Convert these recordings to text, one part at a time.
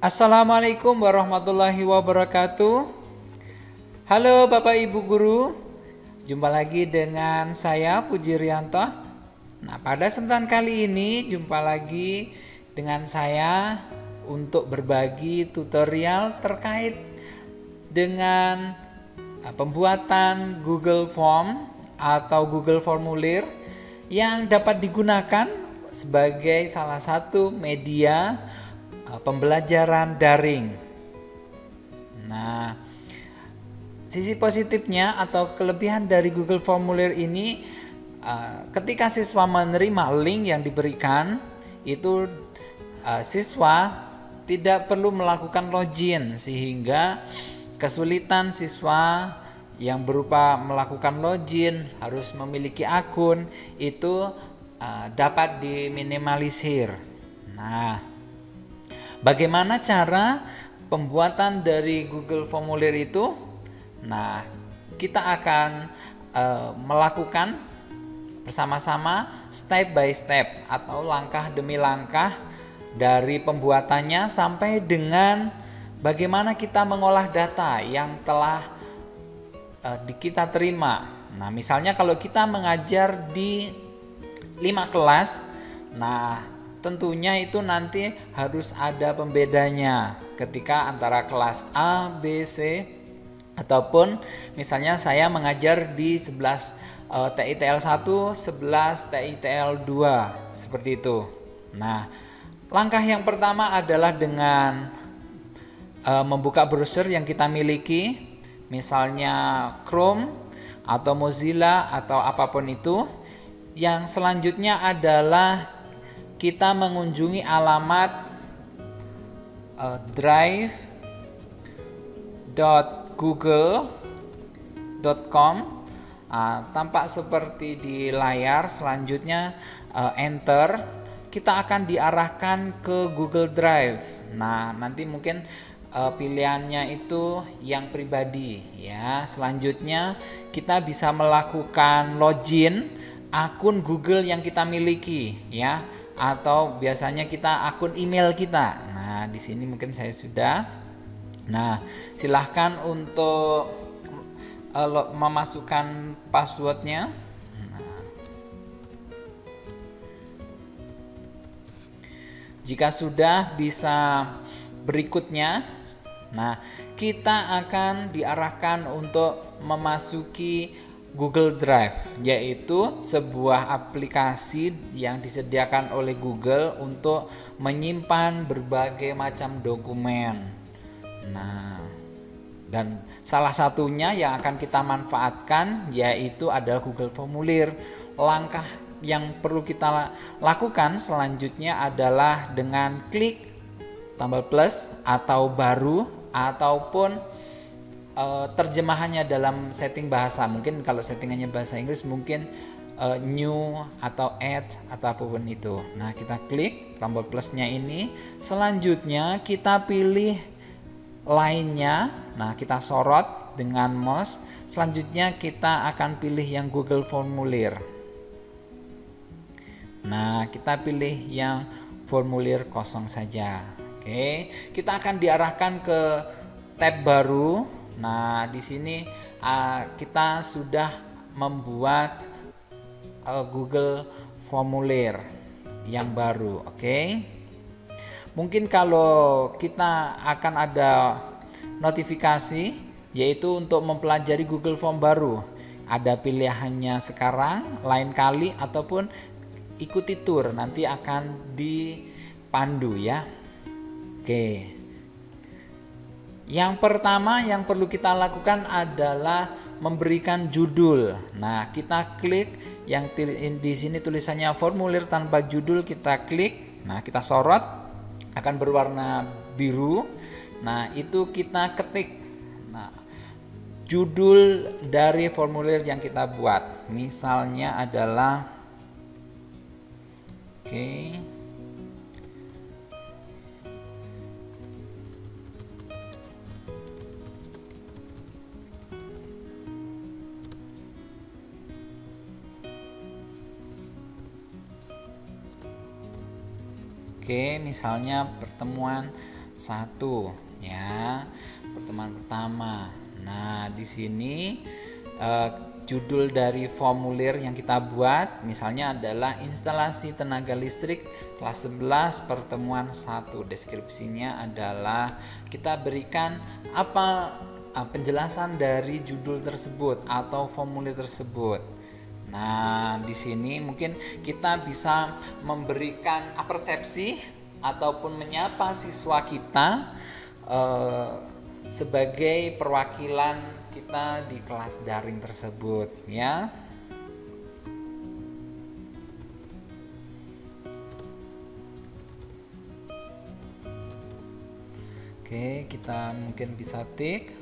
Assalamualaikum warahmatullahi wabarakatuh. Halo Bapak Ibu Guru, jumpa lagi dengan saya Puji Rianto. Nah, pada kesempatan kali ini jumpa lagi dengan saya untuk berbagi tutorial terkait dengan pembuatan Google Form atau Google Formulir yang dapat digunakan sebagai salah satu media pembelajaran daring. Nah, sisi positifnya atau kelebihan dari Google Formulir ini, ketika siswa menerima link yang diberikan, itu siswa tidak perlu melakukan login, sehingga kesulitan siswa yang berupa melakukan login, harus memiliki akun, itu dapat diminimalisir. Nah, bagaimana cara pembuatan dari Google Formulir itu? Nah, kita akan melakukan bersama-sama step by step atau langkah demi langkah dari pembuatannya sampai dengan bagaimana kita mengolah data yang telah kita terima. Nah, misalnya kalau kita mengajar di 5 kelas, nah tentunya itu nanti harus ada pembedanya ketika antara kelas A, B, C, ataupun misalnya saya mengajar di 11 TITL 1, 11 TITL 2, seperti itu. Nah, langkah yang pertama adalah dengan membuka browser yang kita miliki, misalnya Chrome atau Mozilla atau apapun itu. Yang selanjutnya adalah kita mengunjungi alamat drive.google.com. Tampak seperti di layar. Selanjutnya enter, kita akan diarahkan ke Google Drive. Nah, nanti mungkin pilihannya itu yang pribadi ya. Selanjutnya kita bisa melakukan login akun Google yang kita miliki ya, atau biasanya kita akun email kita. Nah, di sini mungkin saya sudah. Nah, silahkan untuk memasukkan passwordnya. Nah, jika sudah, bisa berikutnya. Nah, kita akan diarahkan untuk memasuki Google Drive, yaitu sebuah aplikasi yang disediakan oleh Google untuk menyimpan berbagai macam dokumen. Nah, dan salah satunya yang akan kita manfaatkan yaitu adalah Google Formulir. Langkah yang perlu kita lakukan selanjutnya adalah dengan klik tombol plus atau baru, ataupun terjemahannya dalam setting bahasa. Mungkin kalau settingannya bahasa Inggris mungkin new atau add atau apapun itu. Nah, kita klik tombol plusnya ini. Selanjutnya kita pilih lainnya. Nah, kita sorot dengan mouse. Selanjutnya kita akan pilih yang Google Formulir. Nah, kita pilih yang formulir kosong saja. Oke, kita akan diarahkan ke tab baru. Nah, di sini kita sudah membuat Google Formulir yang baru. Oke. Mungkin kalau kita akan ada notifikasi, yaitu untuk mempelajari Google Form baru. Ada pilihannya sekarang, lain kali, ataupun ikuti tur, nanti akan dipandu ya. Oke. Yang pertama yang perlu kita lakukan adalah memberikan judul. Nah, kita klik yang di sini tulisannya formulir tanpa judul, kita klik. Nah, kita sorot, akan berwarna biru. Nah, itu kita ketik. Nah, judul dari formulir yang kita buat. Misalnya adalah misalnya pertemuan 1 ya. Pertemuan pertama. Nah, di sini judul dari formulir yang kita buat misalnya adalah instalasi tenaga listrik kelas 11 pertemuan 1. Deskripsinya adalah kita berikan apa penjelasan dari judul tersebut atau formulir tersebut. Nah, di sini mungkin kita bisa memberikan persepsi ataupun menyapa siswa kita sebagai perwakilan kita di kelas daring tersebut ya. Oke, kita mungkin bisa tik.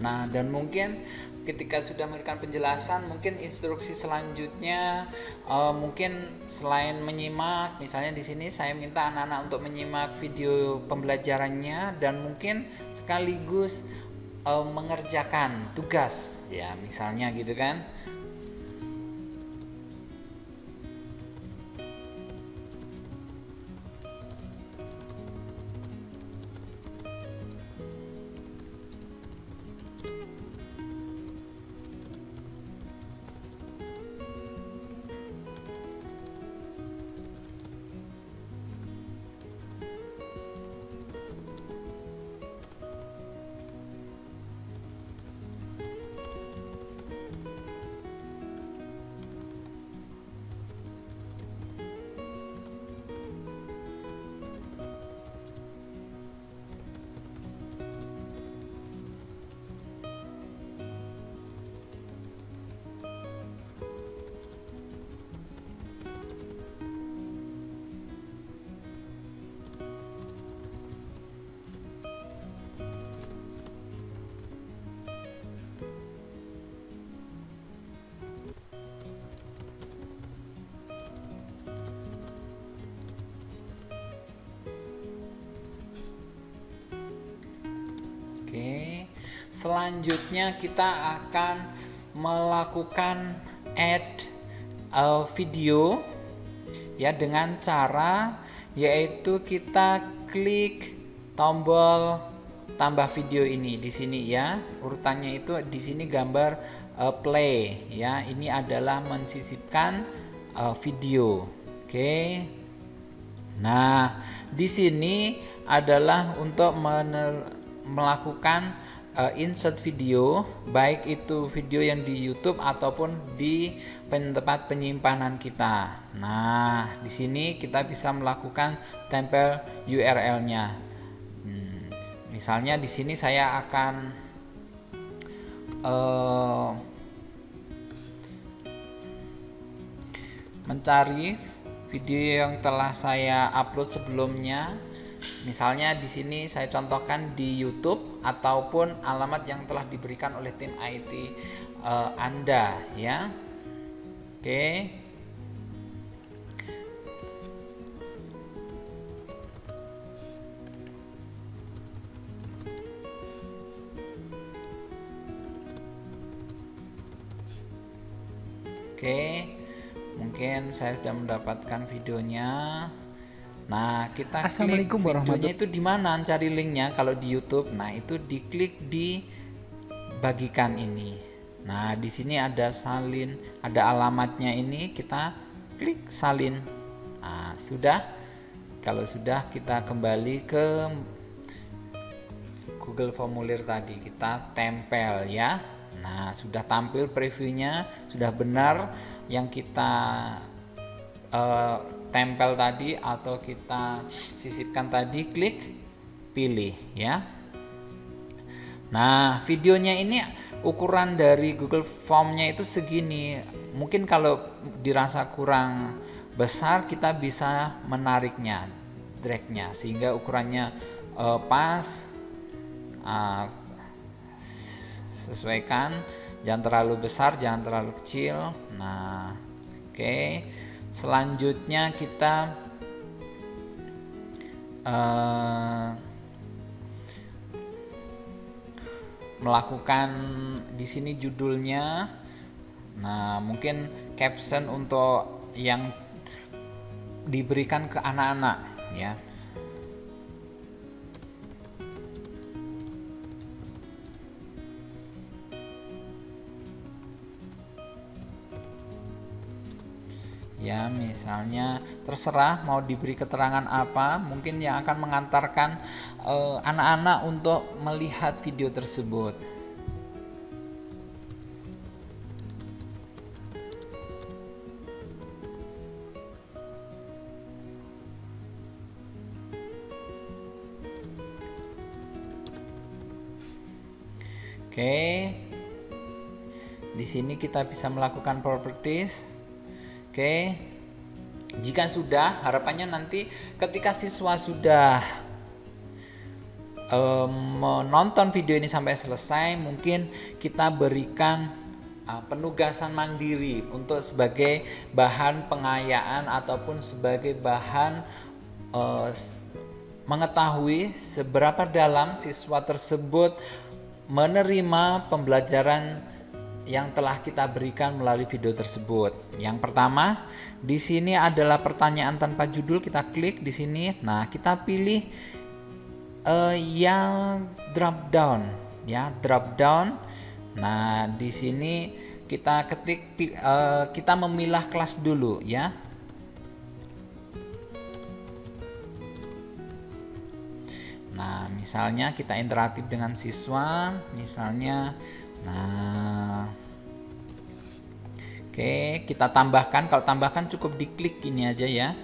Nah, dan mungkin ketika sudah memberikan penjelasan, mungkin instruksi selanjutnya mungkin selain menyimak, misalnya di sini saya minta anak-anak untuk menyimak video pembelajarannya dan mungkin sekaligus mengerjakan tugas ya, misalnya gitu kan. Oke, selanjutnya kita akan melakukan add video ya dengan cara yaitu kita klik tombol tambah video ini di sini ya. Urutannya itu di sini gambar play ya. Ini adalah mensisipkan video. Oke. Nah, di sini adalah untuk melakukan insert video, baik itu video yang di YouTube ataupun di tempat penyimpanan kita. Nah, di sini kita bisa melakukan tempel URL-nya. Misalnya di sini saya akan mencari video yang telah saya upload sebelumnya. Misalnya di sini saya contohkan di YouTube ataupun alamat yang telah diberikan oleh tim IT Anda ya. Oke. Oke. Mungkin saya sudah mendapatkan videonya. Nah, kita klik videonya itu di mana cari linknya kalau di YouTube. Nah, itu diklik di bagikan ini. Nah, di sini ada salin, ada alamatnya ini, kita klik salin. Nah, sudah. Kalau sudah kita kembali ke Google Formulir tadi, kita tempel ya. Nah, sudah tampil previewnya, sudah benar yang kita tempel tadi atau kita sisipkan tadi, klik pilih ya. Nah, videonya ini ukuran dari Google Form-nya itu segini. Mungkin kalau dirasa kurang besar, kita bisa menariknya, drag-nya, sehingga ukurannya pas. Sesuaikan, jangan terlalu besar, jangan terlalu kecil. Nah, oke. Selanjutnya kita melakukan di sini judulnya. Nah, mungkin caption untuk yang diberikan ke anak-anak ya. Ya, misalnya terserah mau diberi keterangan apa, mungkin yang akan mengantarkan anak-anak untuk melihat video tersebut. Oke. Di sini kita bisa melakukan properties. Oke, jika sudah, harapannya nanti ketika siswa sudah menonton video ini sampai selesai, mungkin kita berikan penugasan mandiri untuk sebagai bahan pengayaan ataupun sebagai bahan mengetahui seberapa dalam siswa tersebut menerima pembelajaran yang telah kita berikan melalui video tersebut. Yang pertama, di sini adalah pertanyaan tanpa judul, kita klik di sini. Nah, kita pilih yang drop down ya, drop down. Nah, di sini kita ketik kita memilah kelas dulu ya. Nah, misalnya kita interaktif dengan siswa, misalnya. Nah, oke, kita tambahkan. Kalau tambahkan cukup diklik gini aja ya.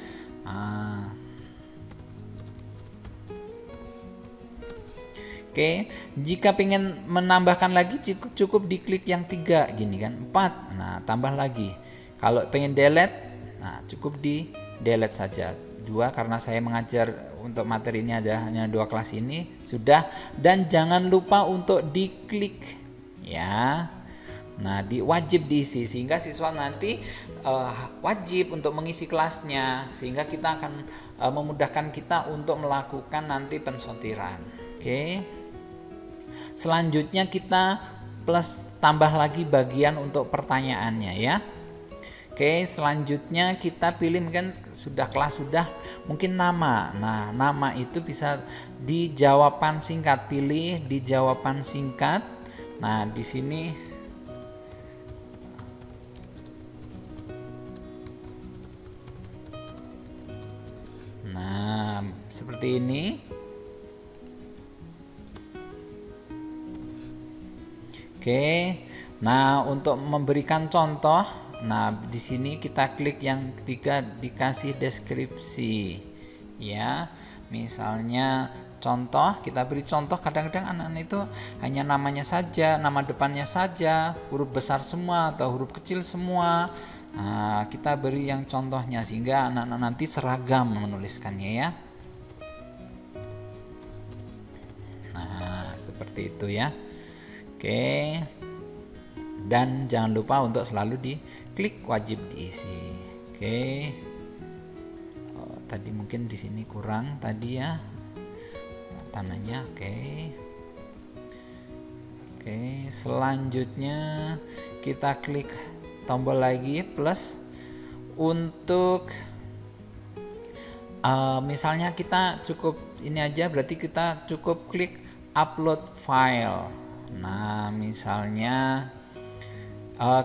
Oke, jika pengen menambahkan lagi cukup diklik yang 3 gini kan, 4. Nah, tambah lagi. Kalau pengen delete, nah cukup di delete saja. 2 karena saya mengajar untuk materi ini ada hanya 2 kelas ini sudah. Dan jangan lupa untuk diklik ya. Nah, wajib diisi sehingga siswa nanti wajib untuk mengisi kelasnya, sehingga kita akan memudahkan kita untuk melakukan nanti pensortiran. Oke. Selanjutnya kita plus tambah lagi bagian untuk pertanyaannya ya. Oke, selanjutnya kita pilih mungkin sudah kelas sudah mungkin nama. Nah, nama itu bisa di jawaban singkat, pilih di jawaban singkat. Nah, di sini nah, seperti ini. Oke. Nah, untuk memberikan contoh, nah di sini kita klik yang ketiga dikasih deskripsi. Ya. Misalnya contoh, kita beri contoh. Kadang-kadang anak-anak itu hanya namanya saja, nama depannya saja, huruf besar semua atau huruf kecil semua. Nah, kita beri yang contohnya sehingga anak-anak nanti seragam menuliskannya ya. Nah, seperti itu ya. Oke. Dan jangan lupa untuk selalu diklik wajib diisi. Oke. Tadi mungkin di sini kurang tadi ya. Tandanya oke, selanjutnya kita klik tombol lagi plus untuk misalnya kita cukup ini aja, berarti kita cukup klik upload file. Nah, misalnya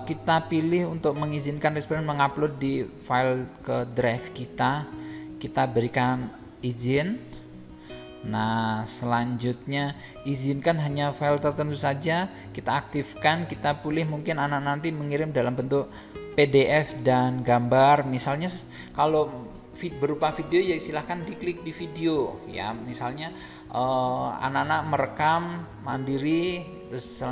kita pilih untuk mengizinkan responden mengupload di file ke drive kita berikan izin. Nah, selanjutnya izinkan hanya file tertentu saja, kita aktifkan, kita pilih mungkin anak nanti mengirim dalam bentuk PDF dan gambar. Misalnya kalau berupa video ya silahkan diklik di video ya. Misalnya anak-anak merekam mandiri terus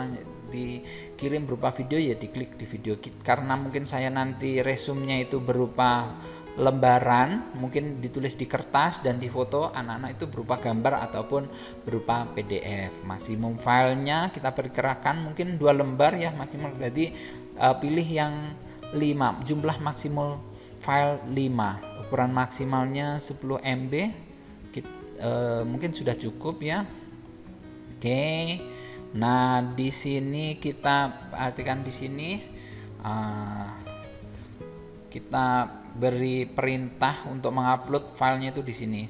dikirim berupa video, ya diklik di video. Karena mungkin saya nanti resumenya itu berupa lembaran, mungkin ditulis di kertas dan difoto, anak-anak itu berupa gambar ataupun berupa PDF. Maksimum filenya kita perkirakan mungkin 2 lembar ya maksimal, berarti pilih yang 5, jumlah maksimal file 5, ukuran maksimalnya 10 MB, mungkin sudah cukup ya. Oke. Nah, di sini kita perhatikan di sini kita beri perintah untuk mengupload filenya itu di sini.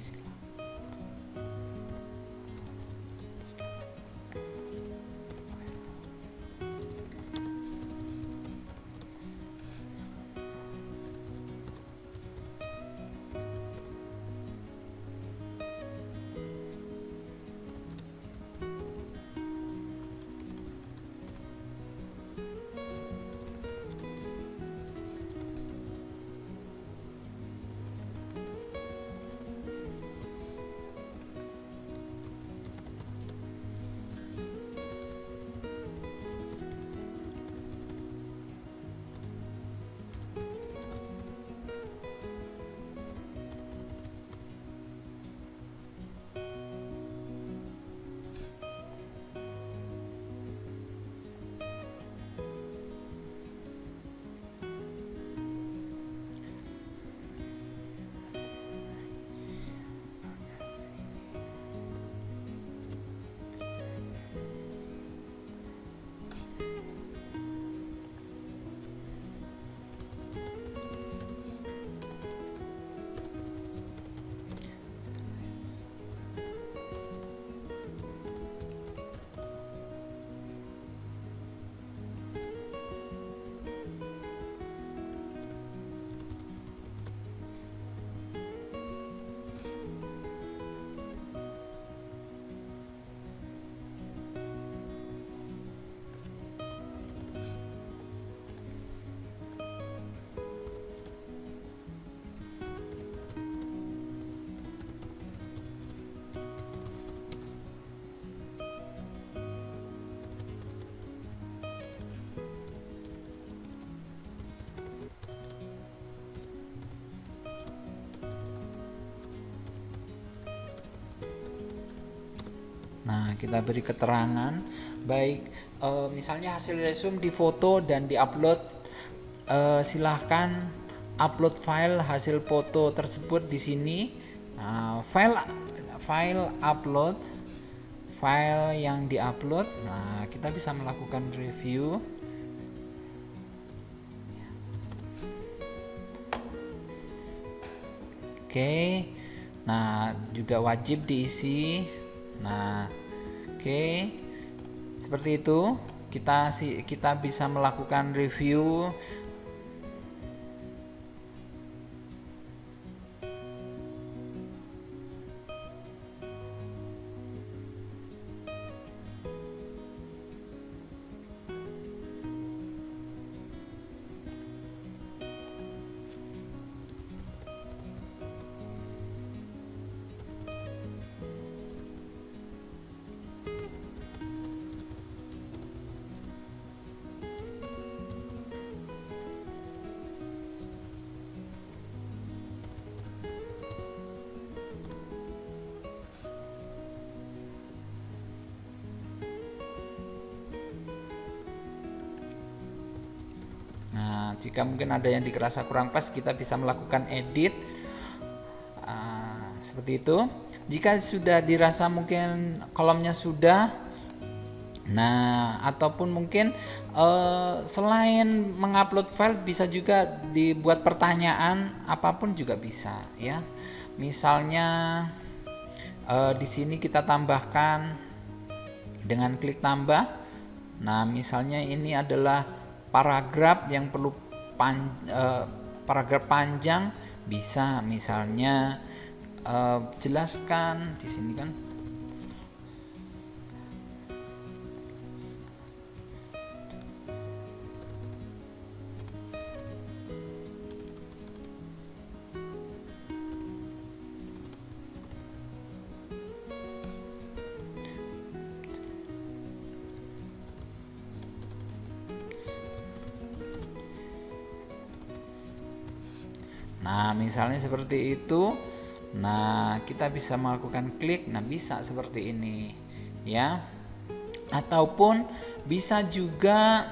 Nah, kita beri keterangan baik misalnya hasil resume difoto dan diupload, silahkan upload file hasil foto tersebut di sini. Nah, file upload, file yang diupload. Nah, kita bisa melakukan review. Oke. Nah, juga wajib diisi. Nah, oke. Seperti itu, kita bisa melakukan review. Nah, jika mungkin ada yang dirasa kurang pas, kita bisa melakukan edit seperti itu. Jika sudah dirasa mungkin kolomnya sudah, nah ataupun mungkin selain mengupload file bisa juga dibuat pertanyaan apapun juga bisa ya. Misalnya di sini kita tambahkan dengan klik tambah. Nah, misalnya ini adalah paragraf yang perlu paragraf panjang, bisa misalnya jelaskan di sini kan. Nah, misalnya seperti itu. Nah, kita bisa melakukan klik. Nah, bisa seperti ini, ya. Ataupun bisa juga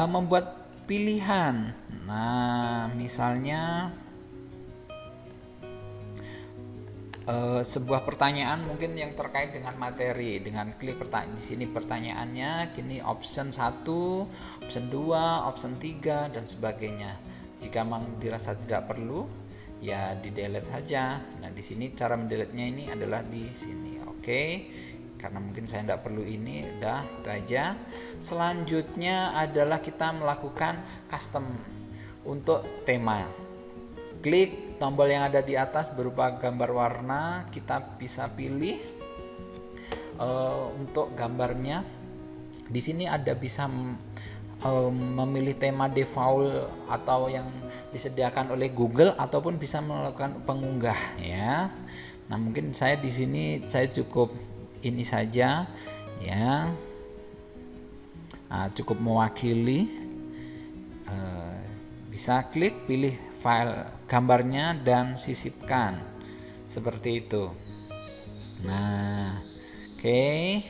membuat pilihan. Nah, misalnya sebuah pertanyaan mungkin yang terkait dengan materi, dengan klik di sini pertanyaannya kini option 1, option 2, option 3 dan sebagainya. Jika memang dirasa tidak perlu, ya di delete saja. Nah, di sini cara mendelete-nya ini adalah di sini. Oke. Karena mungkin saya tidak perlu ini, udah itu aja. Selanjutnya adalah kita melakukan custom untuk tema. Klik tombol yang ada di atas berupa gambar warna, kita bisa pilih untuk gambarnya. Di sini ada bisa memilih tema default atau yang disediakan oleh Google ataupun bisa melakukan pengunggah, ya. Nah, mungkin saya di sini saya cukup ini saja, ya. Nah, cukup mewakili. Bisa klik pilih file gambarnya dan sisipkan seperti itu. Nah, oke.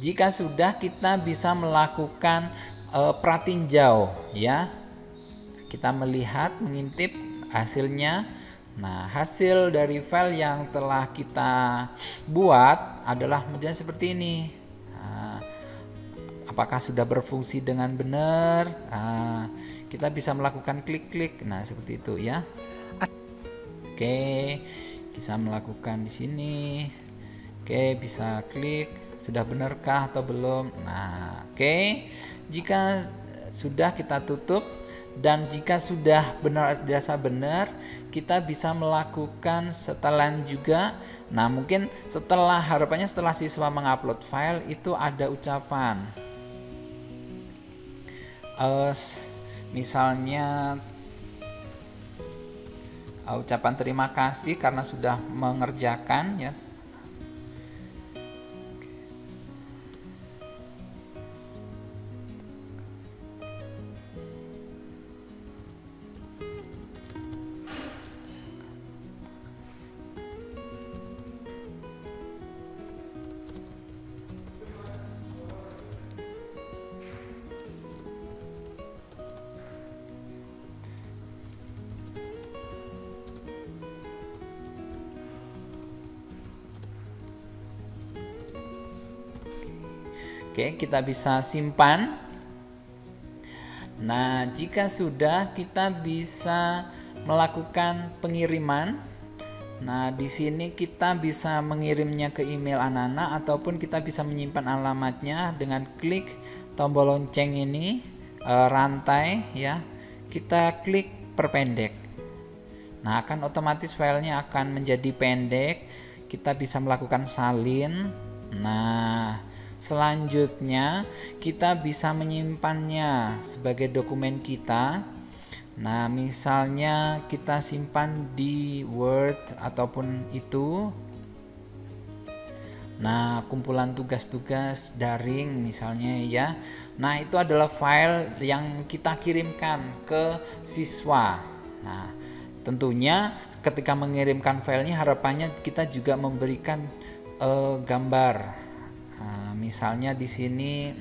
Jika sudah, kita bisa melakukan pratinjau, ya. Kita melihat, mengintip hasilnya. Nah, hasil dari file yang telah kita buat adalah menjadi seperti ini. Apakah sudah berfungsi dengan benar? Kita bisa melakukan klik-klik. Nah, seperti itu, ya. Oke, bisa melakukan di sini. Oke, bisa klik. Sudah benarkah atau belum? Nah, oke. Jika sudah, kita tutup. Dan jika sudah benar, dirasa benar, kita bisa melakukan setelan juga. Nah, mungkin harapannya setelah siswa mengupload file itu ada ucapan. Misalnya ucapan terima kasih karena sudah mengerjakan, ya. Oke, kita bisa simpan. Nah, jika sudah, kita bisa melakukan pengiriman. Nah, di sini kita bisa mengirimnya ke email anak-anak ataupun kita bisa menyimpan alamatnya dengan klik tombol lonceng ini, rantai, ya. Kita klik perpendek. Nah, akan otomatis filenya akan menjadi pendek. Kita bisa melakukan salin. Nah, selanjutnya kita bisa menyimpannya sebagai dokumen kita. Nah, misalnya kita simpan di Word ataupun itu. Nah, kumpulan tugas-tugas daring misalnya, ya. Nah, itu adalah file yang kita kirimkan ke siswa. Nah, tentunya ketika mengirimkan filenya harapannya kita juga memberikan gambar. Misalnya di sini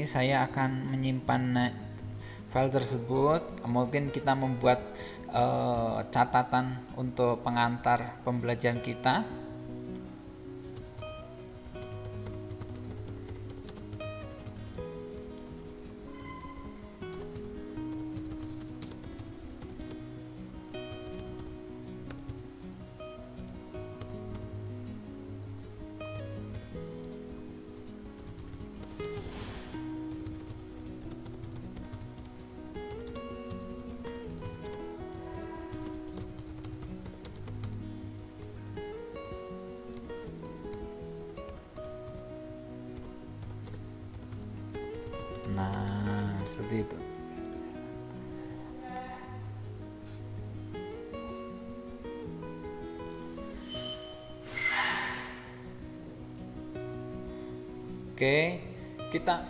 saya akan menyimpan file tersebut. Mungkin kita membuat catatan untuk pengantar pembelajaran kita. Nah, seperti itu. Oke, kita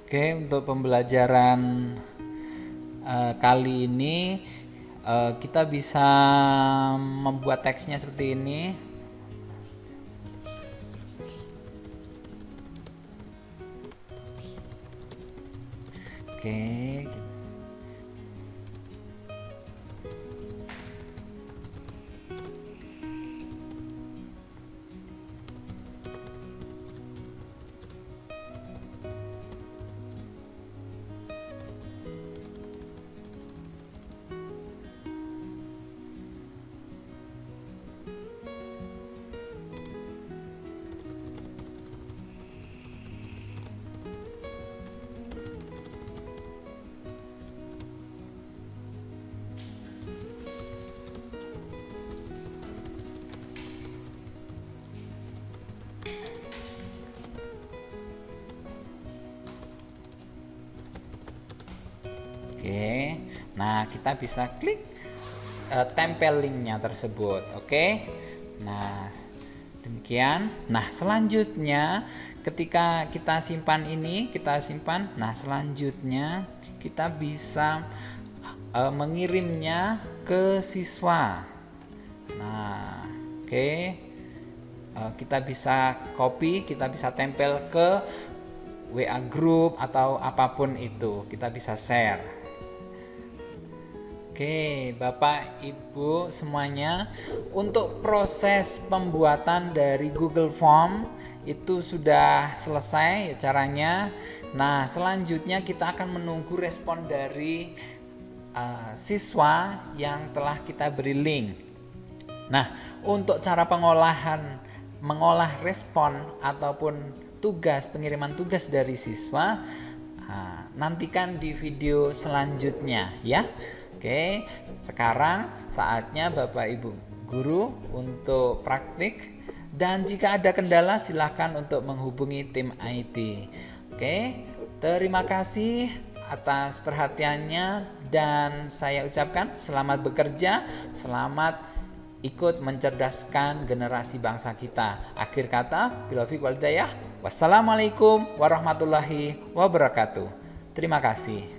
Oke, untuk pembelajaran kali ini kita bisa membuat teksnya seperti ini. Oke. Oke, nah kita bisa klik tempel linknya tersebut. Oke, nah demikian. Nah selanjutnya ketika kita simpan ini, kita simpan. Nah selanjutnya kita bisa mengirimnya ke siswa. Nah oke, kita bisa copy, kita bisa tempel ke WA group atau apapun itu, kita bisa share. Oke, Bapak Ibu semuanya, untuk proses pembuatan dari Google Form itu sudah selesai caranya. Nah, selanjutnya kita akan menunggu respon dari siswa yang telah kita beri link. Nah, untuk cara mengolah respon ataupun pengiriman tugas dari siswa, nantikan di video selanjutnya ya. Oke, sekarang saatnya Bapak Ibu guru untuk praktik, dan jika ada kendala silahkan untuk menghubungi tim IT. Oke, terima kasih atas perhatiannya dan saya ucapkan selamat bekerja, selamat ikut mencerdaskan generasi bangsa kita. Akhir kata, bilaufiq wal hidayah. Wassalamualaikum warahmatullahi wabarakatuh. Terima kasih.